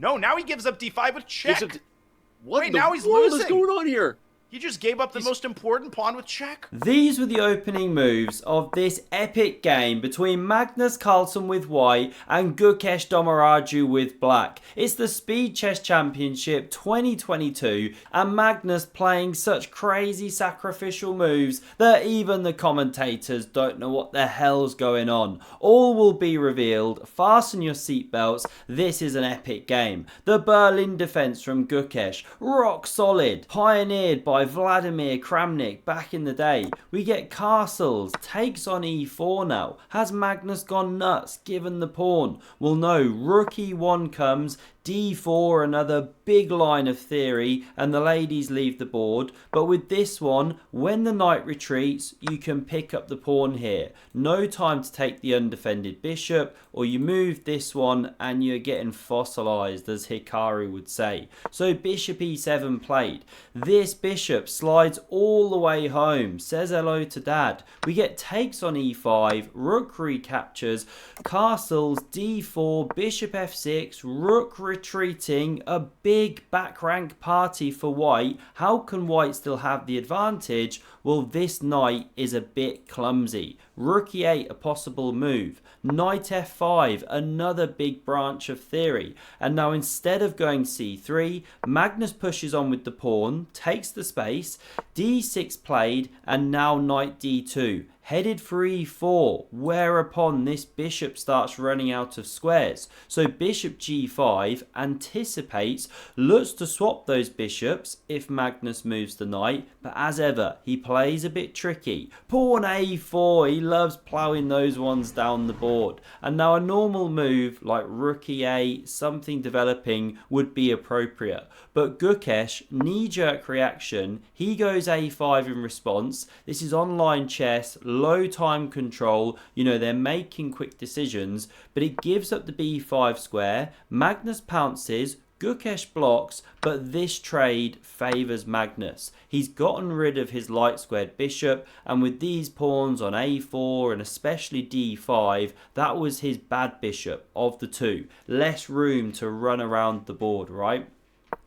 No, now he gives up d5 with check. What Wait, in the now he's world losing. is going on here? He just gave up the most important pawn with check. These were the opening moves of this epic game between Magnus Carlsen with white and Gukesh Domaraju with black. It's the Speed Chess Championship 2022 and Magnus playing such crazy sacrificial moves that even the commentators don't know what the hell's going on. All will be revealed. Fasten your seatbelts. This is an epic game. The Berlin defense from Gukesh, rock solid, pioneered by Vladimir Kramnik back in the day. We get castles, takes on e4 now. Has Magnus gone nuts given the pawn? Well no, rook e1 comes, d4, another big line of theory, and the ladies leave the board. But with this one, when the knight retreats, you can pick up the pawn here. No time to take the undefended bishop, or you move this one and you're getting fossilized, as Hikaru would say. So bishop e7 played. This bishop slides all the way home, says hello to dad. We get takes on e5, rook recaptures, castles, d4, bishop f6, rook retreating, a big back rank party for white. How can white still have the advantage? Well, this knight is a bit clumsy. Rook e8, a possible move. Knight f5, another big branch of theory. And now instead of going c3, Magnus pushes on with the pawn, takes the space, d6 played, and now knight d2. Headed for e4, whereupon this bishop starts running out of squares. So bishop g5 anticipates, looks to swap those bishops if Magnus moves the knight, but as ever, he plays a bit tricky. Pawn a4, he loves ploughing those ones down the board. And now a normal move like rook e8, something developing, would be appropriate. But Gukesh, knee-jerk reaction, he goes a5 in response. This is online chess, low time control, you know, they're making quick decisions, but it gives up the b5 square. Magnus pounces, Gukesh blocks, but this trade favours Magnus. He's gotten rid of his light squared bishop, and with these pawns on a4 and especially d5, that was his bad bishop of the two. Less room to run around the board, right?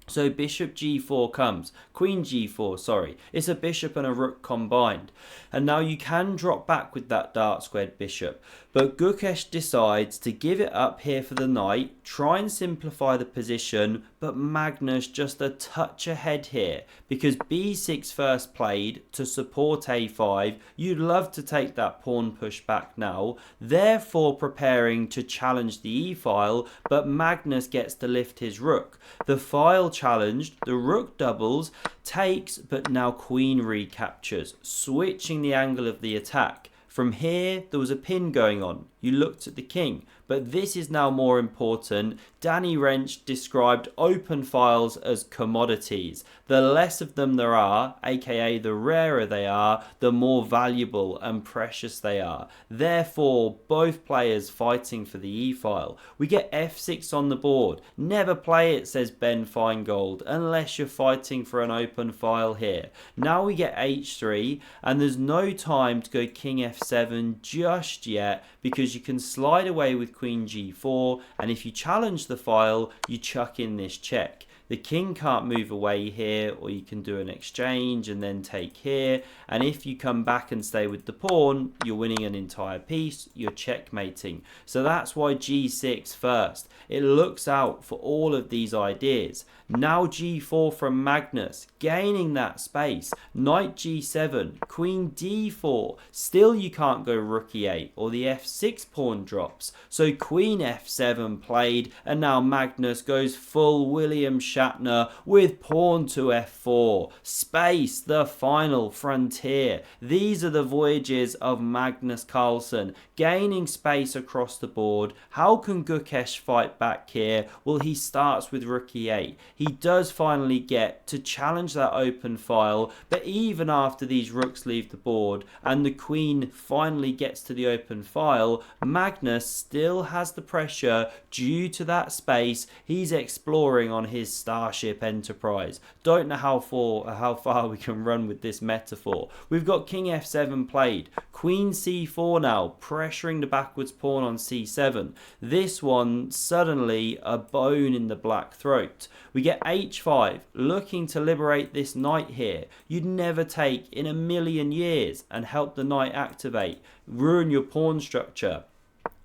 So bishop g4 comes, queen g4, sorry. It's a bishop and a rook combined. And now you can drop back with that dark squared bishop. But Gukesh decides to give it up here for the knight, try and simplify the position, but Magnus just a touch ahead here. Because b6 first played to support a5, you'd love to take that pawn push back now, therefore preparing to challenge the e-file, but Magnus gets to lift his rook. The file challenged, the rook doubles, takes, but now queen recaptures, switching the angle of the attack. From here, there was a pin going on. You looked at the king, but this is now more important. Danny Wrench described open files as commodities. The less of them there are, aka the rarer they are, the more valuable and precious they are. Therefore, both players fighting for the e-file. We get f6 on the board. Never play it, says Ben Feingold, unless you're fighting for an open file here. Now we get h3, and there's no time to go king f7 just yet, because you can slide away with queen g4, and if you challenge the file, you chuck in this check. The king can't move away here, or you can do an exchange and then take here, and if you come back and stay with the pawn, you're winning an entire piece, you're checkmating. So that's why g6 first. It looks out for all of these ideas. Now g4 from Magnus, gaining that space. Knight g7, queen d4. Still you can't go rook e8, or the f6 pawn drops. So queen f7 played, and now Magnus goes full William Shatner with pawn to f4. Space, the final frontier. These are the voyages of Magnus Carlsen, gaining space across the board. How can Gukesh fight back here? Well, he starts with rook e8. He does finally get to challenge that open file, but even after these rooks leave the board and the queen finally gets to the open file, Magnus still has the pressure due to that space. He's exploring on his Starship Enterprise. Don't know how far we can run with this metaphor. We've got king f7 played, queen c4 now, pressuring the backwards pawn on c7. This one suddenly a bone in the black throat. We get h5, looking to liberate this knight here. You'd never take in a million years and help the knight activate, ruin your pawn structure.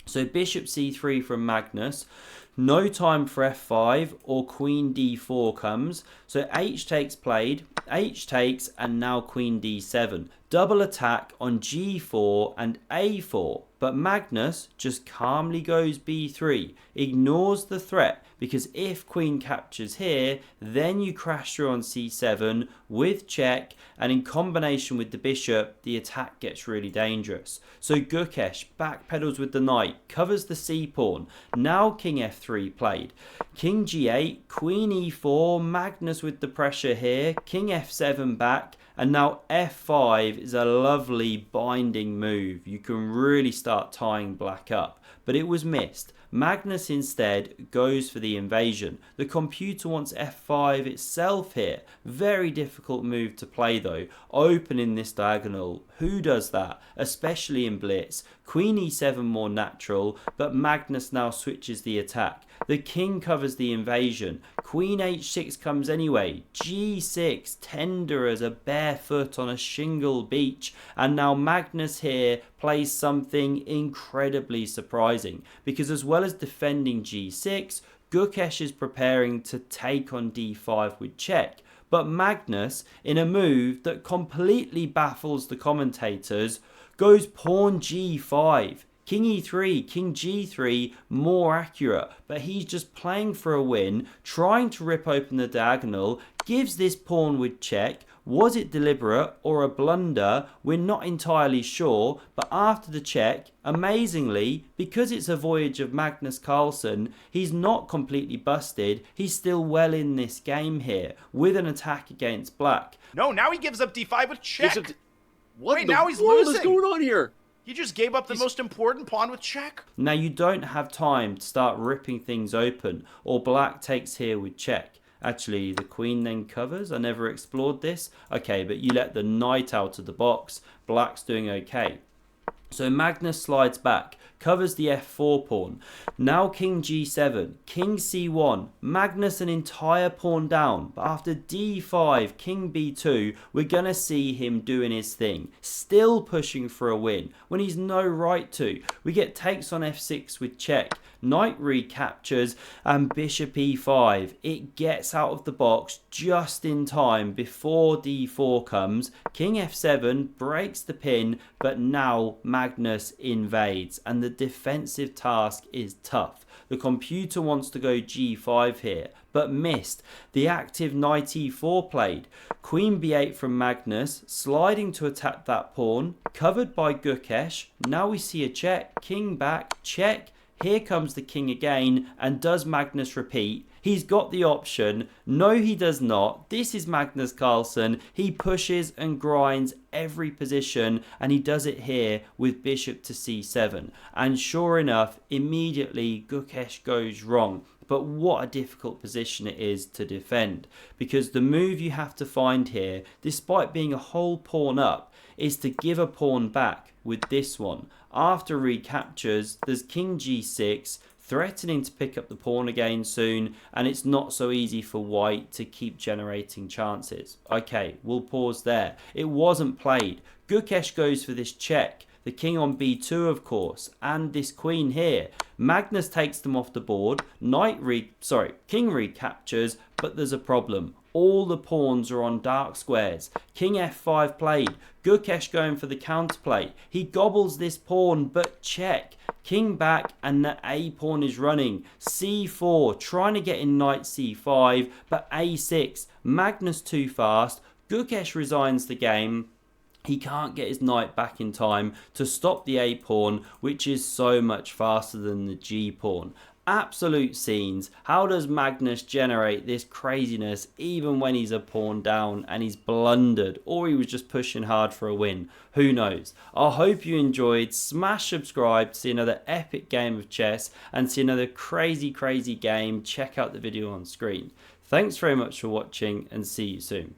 So bishop c3 from Magnus. No time for f5 or queen d4 comes. So h takes played, h takes, and now queen d7. Double attack on g4 and a4. But Magnus just calmly goes b3, ignores the threat, because if queen captures here, then you crash through on c7 with check, and in combination with the bishop, the attack gets really dangerous. So Gukesh backpedals with the knight, covers the c-pawn. Now king f3 played. King g8, queen e4, Magnus with the pressure here, king f7 back, and now f5 is a lovely binding move. You can really start tying black up, but it was missed. Magnus instead goes for the invasion. The computer wants f5 itself here. Very difficult move to play though. Opening this diagonal. Who does that? Especially in blitz. Queen e7 more natural, but Magnus now switches the attack. The king covers the invasion. Queen h6 comes anyway. g6, tender as a bare foot on a shingle beach. And now Magnus here plays something incredibly surprising, because as well as defending g6, Gukesh is preparing to take on d5 with check. But Magnus, in a move that completely baffles the commentators, goes pawn g5. King e3, king g3, more accurate, but he's just playing for a win, trying to rip open the diagonal, gives this pawn with check. Was it deliberate or a blunder? We're not entirely sure, but after the check, amazingly, because it's a voyage of Magnus Carlsen, he's not completely busted. He's still well in this game here, with an attack against black. No, now he gives up d5 with check. What Wait, the now he's world losing. is going on here? He just gave up the most important pawn with check. Now you don't have time to start ripping things open, or black takes here with check. Actually, the queen then covers. I never explored this. Okay, but you let the knight out of the box. Black's doing okay. So Magnus slides back, covers the f4 pawn. Now king g7, king c1, Magnus an entire pawn down. But after d5, king b2, we're going to see him doing his thing. Still pushing for a win when he's no right to. We get takes on f6 with check. Knight recaptures and bishop e5. It gets out of the box just in time before d4 comes. King f7 breaks the pin, but now Magnus invades and the defensive task is tough. The computer wants to go g5 here, but missed. The active knight e4 played. Queen b8 from Magnus, sliding to attack that pawn, covered by Gukesh. Now we see a check, king back, check. Here comes the king again, and does Magnus repeat? He's got the option. No, he does not. This is Magnus Carlsen. He pushes and grinds every position, and he does it here with bishop to c7. And sure enough, immediately Gukesh goes wrong. But what a difficult position it is to defend, because the move you have to find here, despite being a whole pawn up, is to give a pawn back with this one. After recaptures, there's king g6, threatening to pick up the pawn again soon, and it's not so easy for white to keep generating chances. Okay, we'll pause there. It wasn't played. Gukesh goes for this check. The king on b2, of course, and this queen here. Magnus takes them off the board. King recaptures, but there's a problem. All the pawns are on dark squares. King f5 played. Gukesh going for the counterplay. He gobbles this pawn, but check. King back, and the a pawn is running. c4, trying to get in knight c5, but a6. Magnus too fast. Gukesh resigns the game. He can't get his knight back in time to stop the a pawn, which is so much faster than the g pawn. Absolute scenes. How does Magnus generate this craziness even when he's a pawn down and he's blundered, or he was just pushing hard for a win? Who knows? I hope you enjoyed. Smash subscribe to see another epic game of chess and see another crazy game. Check out the video on screen. Thanks very much for watching and see you soon.